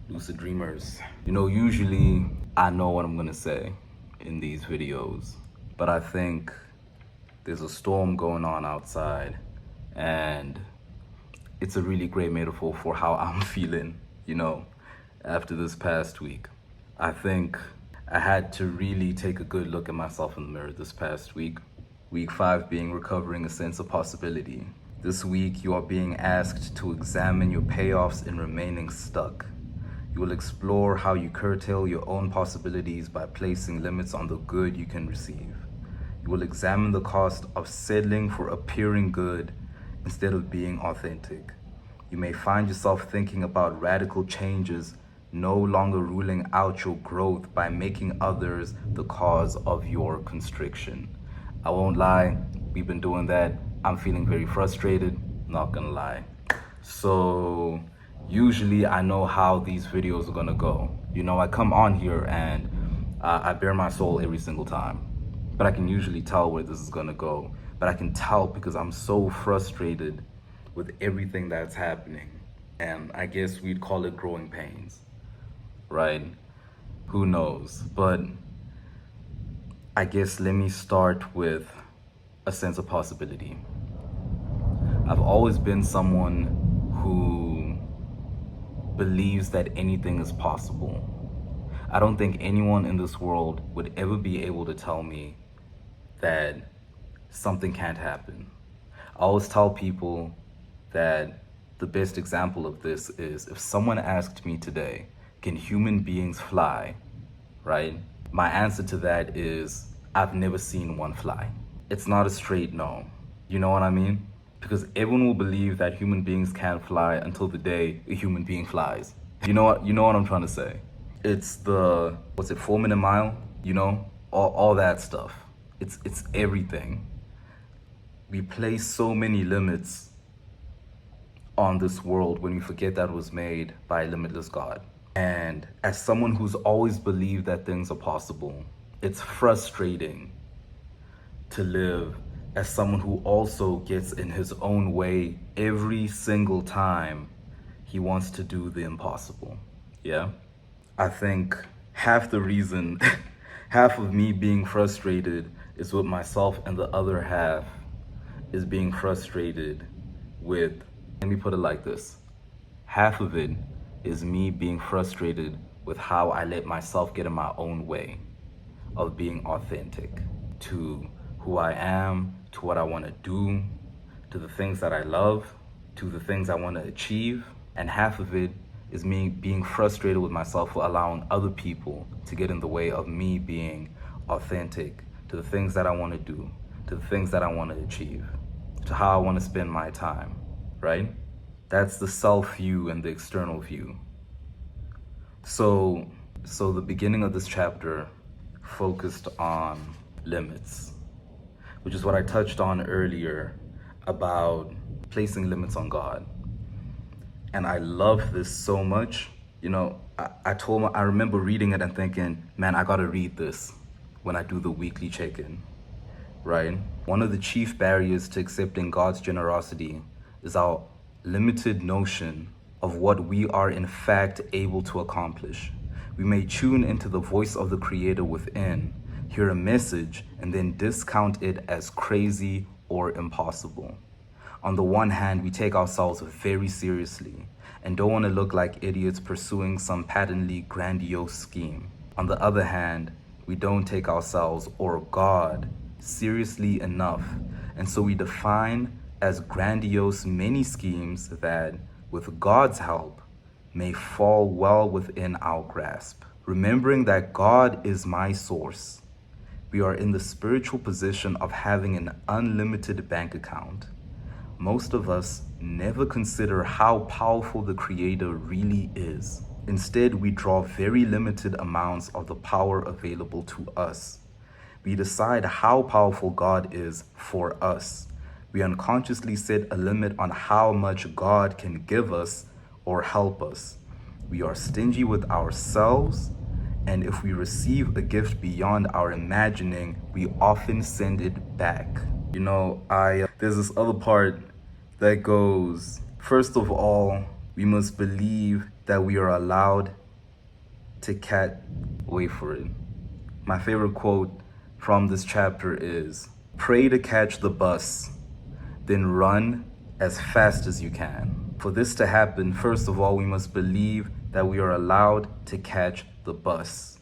lucid dreamers. Usually I know what I'm gonna say in these videos, but I think there's a storm going on outside, and it's a really great metaphor for how I'm feeling, after this past week. I think I had to really take a good look at myself in the mirror this past week. Week 5 being recovering a sense of possibility. This week you are being asked to examine your payoffs in remaining stuck. You will explore how you curtail your own possibilities by placing limits on the good you can receive. You will examine the cost of settling for appearing good instead of being authentic. You may find yourself thinking about radical changes, no longer ruling out your growth by making others the cause of your constriction. I won't lie, we've been doing that. I'm feeling very frustrated, not gonna lie. So usually I know how these videos are gonna go. I come on here and I bare my soul every single time, but I can usually tell where this is gonna go. But I can tell because I'm so frustrated with everything that's happening. And I guess we'd call it growing pains, right? Who knows? But I guess let me start with a sense of possibility. I've always been someone who believes that anything is possible. I don't think anyone in this world would ever be able to tell me that something can't happen. I always tell people that the best example of this is if someone asked me today, can human beings fly, right? My answer to that is, I've never seen one fly. It's not a straight no. You know what I mean? Because everyone will believe that human beings can't fly until the day a human being flies. You know what I'm trying to say? It's the, 4-minute mile, all that stuff. It's everything. We place so many limits on this world when we forget that it was made by a limitless God. And as someone who's always believed that things are possible, it's frustrating to live as someone who also gets in his own way every single time he wants to do the impossible. Yeah? I think half the reason, half of me being frustrated is with myself, and the other half is being frustrated with, let me put it like this. Half of it is me being frustrated with how I let myself get in my own way of being authentic to who I am, to what I want to do, to the things that I love, to the things I want to achieve. And half of it is me being frustrated with myself for allowing other people to get in the way of me being authentic to the things that I want to do, to the things that I want to achieve, to how I want to spend my time, right? That's the self view and the external view. So the beginning of this chapter focused on limits, which is what I touched on earlier about placing limits on God. And I love this so much. I remember reading it and thinking, man, I gotta read this when I do the weekly check-in, right? One of the chief barriers to accepting God's generosity is our limited notion of what we are in fact able to accomplish. We may tune into the voice of the Creator within, hear a message, and then discount it as crazy or impossible. On the one hand, we take ourselves very seriously and don't want to look like idiots pursuing some patently grandiose scheme. On the other hand, we don't take ourselves or God seriously enough, and so we define as grandiose many schemes that, with God's help, may fall well within our grasp. Remembering that God is my source, we are in the spiritual position of having an unlimited bank account. Most of us never consider how powerful the Creator really is. Instead, we draw very limited amounts of the power available to us. We decide how powerful God is for us. We unconsciously set a limit on how much God can give us or help us. We are stingy with ourselves, and if we receive a gift beyond our imagining, we often send it back. There's this other part that goes, first of all, we must believe that we are allowed to wait for it. My favorite quote from this chapter is, "Pray to catch the bus, then run as fast as you can." For this to happen, first of all, we must believe that we are allowed to catch the bus.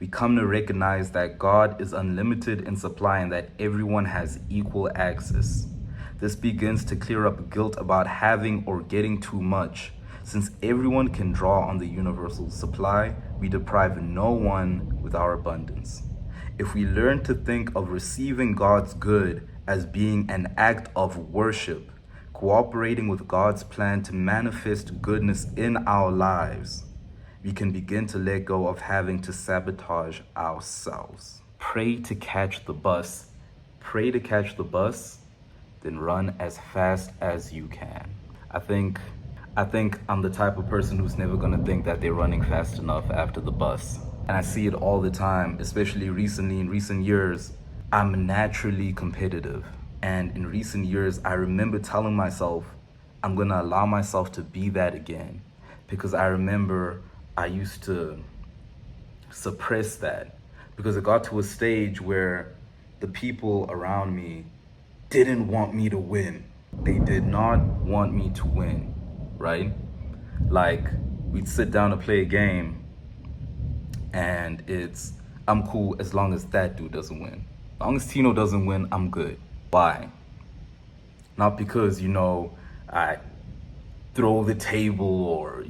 We come to recognize that God is unlimited in supply and that everyone has equal access. This begins to clear up guilt about having or getting too much. Since everyone can draw on the universal supply, we deprive no one with our abundance. If we learn to think of receiving God's good as being an act of worship, cooperating with God's plan to manifest goodness in our lives, we can begin to let go of having to sabotage ourselves. Pray to catch the bus. Pray to catch the bus, then run as fast as you can. I think I'm the type of person who's never gonna think that they're running fast enough after the bus. And I see it all the time, especially recently, in recent years. I'm naturally competitive. And in recent years, I remember telling myself, I'm gonna allow myself to be that again. Because I remember I used to suppress that. Because it got to a stage where the people around me didn't want me to win. They did not want me to win, right? Like, we'd sit down to play a game and I'm cool as long as that dude doesn't win. As long as Tino doesn't win, I'm good. Why? Not because, I throw the table or,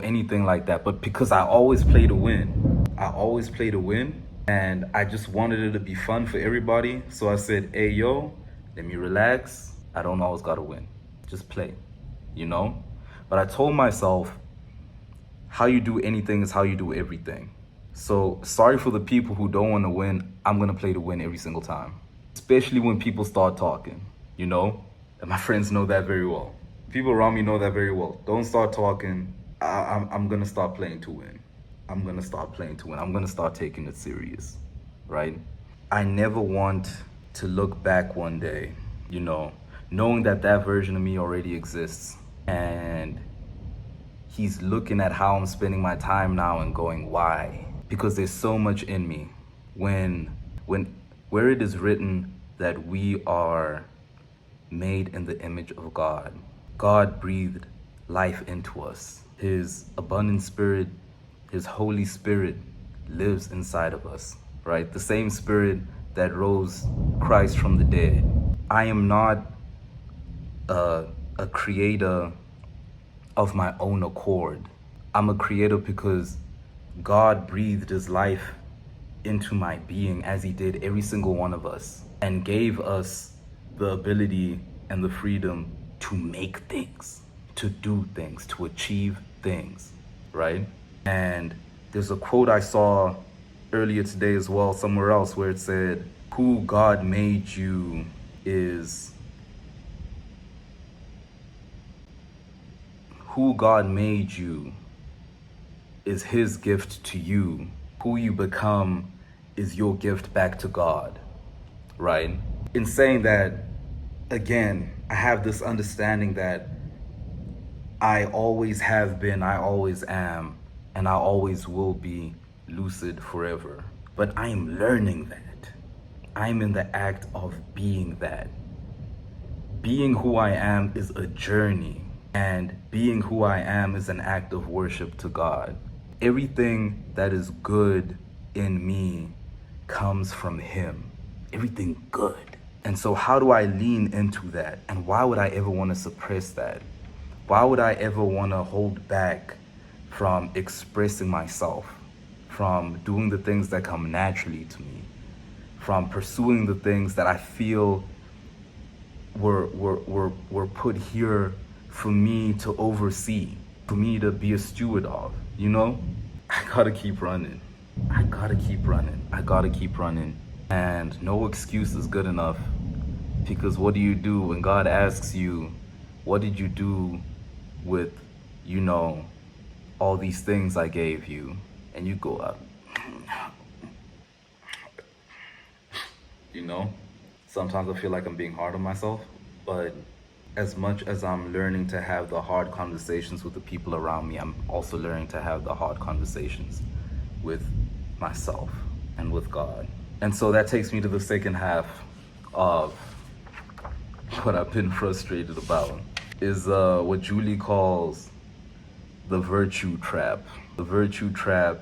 anything like that, but because I always play to win. I always play to win, and I just wanted it to be fun for everybody. So I said, hey, yo, let me relax. I don't always gotta win. Just play, But I told myself, how you do anything is how you do everything. So sorry for the people who don't want to win. I'm gonna play to win every single time. Especially when people start talking, And my friends know that very well. People around me know that very well. Don't start talking. I'm gonna start playing to win. I'm gonna start playing to win. I'm gonna start taking it serious, right? I never want to look back one day, knowing that version of me already exists. And he's looking at how I'm spending my time now and going, why? Because there's so much in me. Where it is written that we are made in the image of God. God breathed life into us. His abundant spirit, his Holy Spirit lives inside of us, right? The same spirit that rose Christ from the dead. I am not a creator of my own accord. I'm a creator because God breathed his life into my being, as he did every single one of us, and gave us the ability and the freedom to make things, to do things, to achieve things, right? And there's a quote I saw earlier today as well, somewhere else, where it said, who God made you is his gift to you. Who you become is your gift back to God, right? In saying that, again, I have this understanding that I always have been, I always am, and I always will be lucid forever. But I am learning that. I'm in the act of being that. Being who I am is a journey, and being who I am is an act of worship to God. Everything that is good in me comes from him. Everything good. And so how do I lean into that? And why would I ever want to suppress that? Why would I ever want to hold back from expressing myself, from doing the things that come naturally to me, from pursuing the things that I feel were put here for me to oversee, for me to be a steward of, I gotta keep running. I gotta keep running. And no excuse is good enough. Because what do you do when God asks you, what did you do with, all these things I gave you? And you go up. Sometimes I feel like I'm being hard on myself, but as much as I'm learning to have the hard conversations with the people around me, I'm also learning to have the hard conversations with myself and with God. And so that takes me to the second half of what I've been frustrated about, is what Julie calls the virtue trap. The virtue trap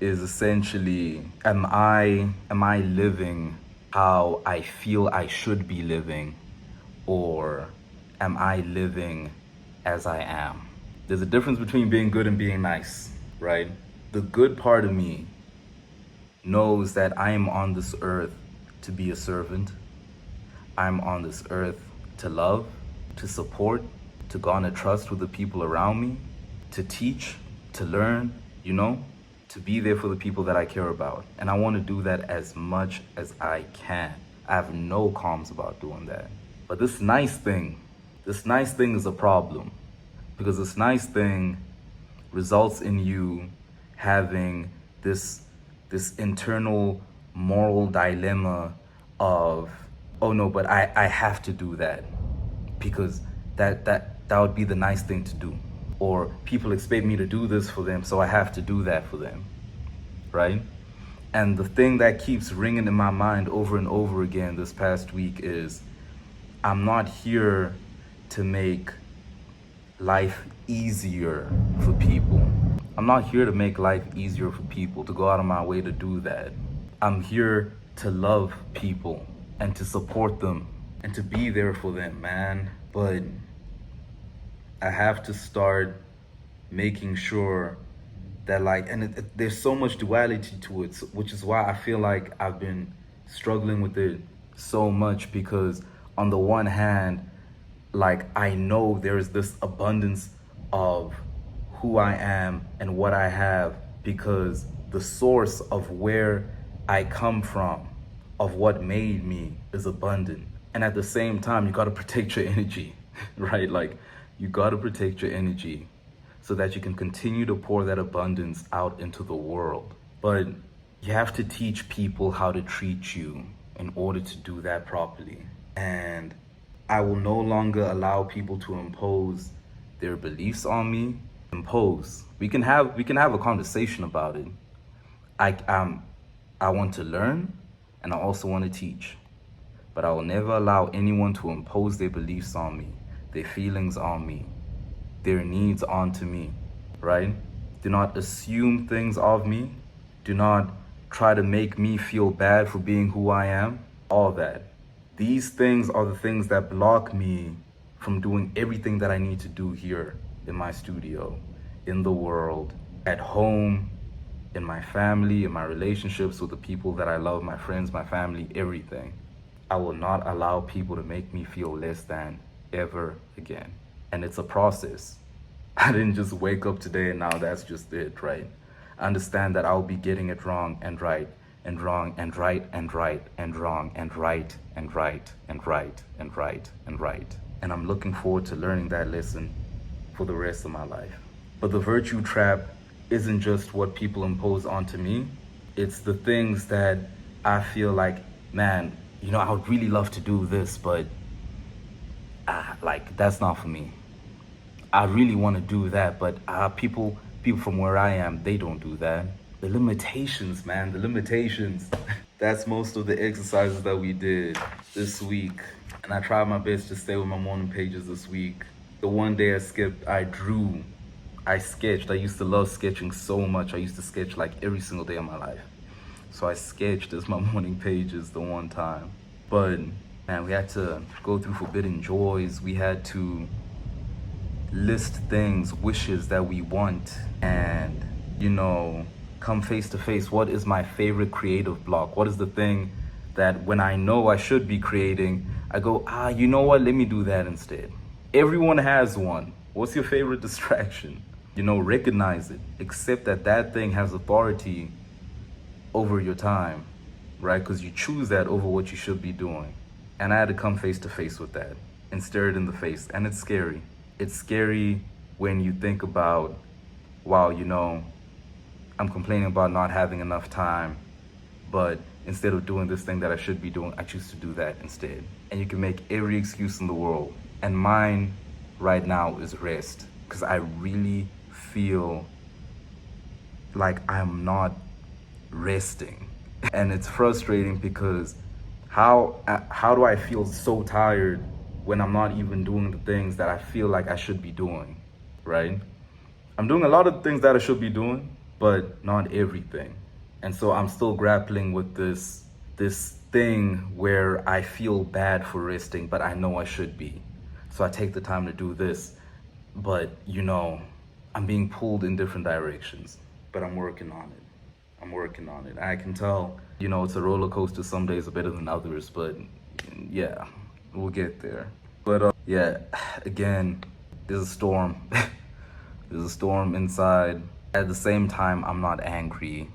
is essentially, am I living how I feel I should be living, or am I living as I am? There's a difference between being good and being nice, right? The good part of me knows that I am on this earth to be a servant. I'm on this earth to love, to support, to garner trust with the people around me, to teach, to learn, to be there for the people that I care about. And I want to do that as much as I can. I have no qualms about doing that. But this nice thing is a problem, because this nice thing results in you having this internal moral dilemma of, oh no, but I have to do that because that would be the nice thing to do. Or people expect me to do this for them, so I have to do that for them, right? And the thing that keeps ringing in my mind over and over again this past week is, I'm not here to make life easier for people. I'm not here to make life easier for people, to go out of my way to do that. I'm here to love people and to support them and to be there for them, man. But I have to start making sure that, like, and there's so much duality to it, which is why I feel like I've been struggling with it so much, because on the one hand, like, I know there's this abundance of who I am and what I have, because the source of where I come from, of what made me, is abundant. And at the same time, you gotta protect your energy, right? Like, you gotta protect your energy so that you can continue to pour that abundance out into the world. But you have to teach people how to treat you in order to do that properly. And I will no longer allow people to impose their beliefs on me. Impose. We can have a conversation about it. I want to learn, and I also want to teach. But I will never allow anyone to impose their beliefs on me, their feelings on me, their needs onto me, right? Do not assume things of me. Do not try to make me feel bad for being who I am. All that. These things are the things that block me from doing everything that I need to do here in my studio, in the world, at home, in my family, in my relationships with the people that I love, my friends, my family, everything. I will not allow people to make me feel less than ever again. And it's a process. I didn't just wake up today and now that's just it, right? I understand that I'll be getting it wrong and right and wrong and right and right and wrong and right and right and right and right and right. And I'm looking forward to learning that lesson for the rest of my life. But the virtue trap isn't just what people impose onto me. It's the things that I feel like, man, I would really love to do this, but like, that's not for me. I really want to do that, but people from where I am, they don't do that. The limitations, man, the limitations. That's most of the exercises that we did this week. And I tried my best to stay with my morning pages this week. The one day I skipped, I drew, I sketched. I used to love sketching so much. I used to sketch like every single day of my life. So I sketched as my morning pages the one time. But man, we had to go through forbidden joys. We had to list things, wishes that we want, and, come face to face. What is my favorite creative block? What is the thing that when I know I should be creating, I go, you know what? Let me do that instead. Everyone has one. What's your favorite distraction? Recognize it. Accept that thing has authority over your time, right? Because you choose that over what you should be doing. And I had to come face to face with that and stare it in the face. And it's scary. It's scary when you think about, wow, I'm complaining about not having enough time, but instead of doing this thing that I should be doing, I choose to do that instead. and you can make every excuse in the world. And mine right now is rest, because I really feel like I'm not resting. And it's frustrating because how do I feel so tired when I'm not even doing the things that I feel like I should be doing, right? I'm doing a lot of things that I should be doing, but not everything. And so I'm still grappling with this thing where I feel bad for resting, but I know I should be. So I take the time to do this, but I'm being pulled in different directions, but I'm working on it. I'm working on it. I can tell, it's a roller coaster. Some days are better than others, but yeah, we'll get there. But yeah, again, there's a storm. There's a storm inside. At the same time, I'm not angry,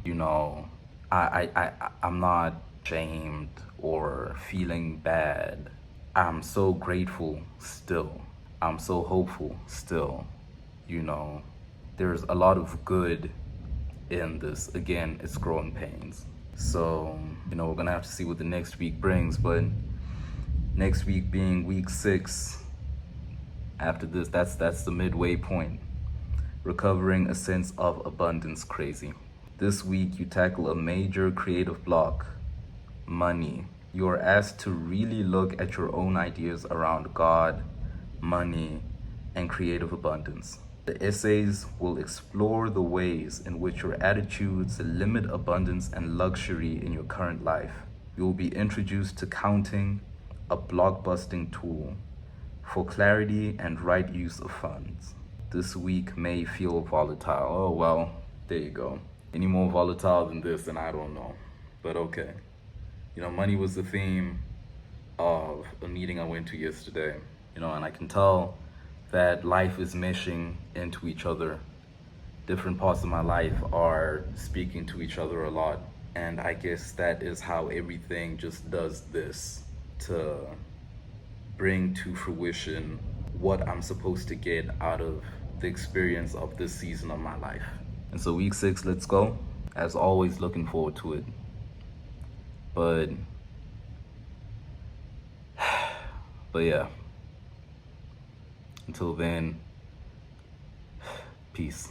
I'm not shamed or feeling bad. I'm so grateful still. I'm so hopeful still, There's a lot of good in this. Again, it's growing pains. So, we're gonna have to see what the next week brings, but next week being week 6, after this, that's the midway point. Recovering a sense of abundance crazy. This week you tackle a major creative block, money. You are asked to really look at your own ideas around God, money, and creative abundance. The essays will explore the ways in which your attitudes limit abundance and luxury in your current life. You will be introduced to counting, a blockbusting tool for clarity and right use of funds. This week may feel volatile. Oh, well, there you go. Any more volatile than this, and I don't know. But okay. Money was the theme of a meeting I went to yesterday. And I can tell that life is meshing into each other. Different parts of my life are speaking to each other a lot. And I guess that is how everything just does this, to bring to fruition what I'm supposed to get out of the experience of this season of my life. And so week 6, let's go. As always, looking forward to it. But yeah, until then, peace.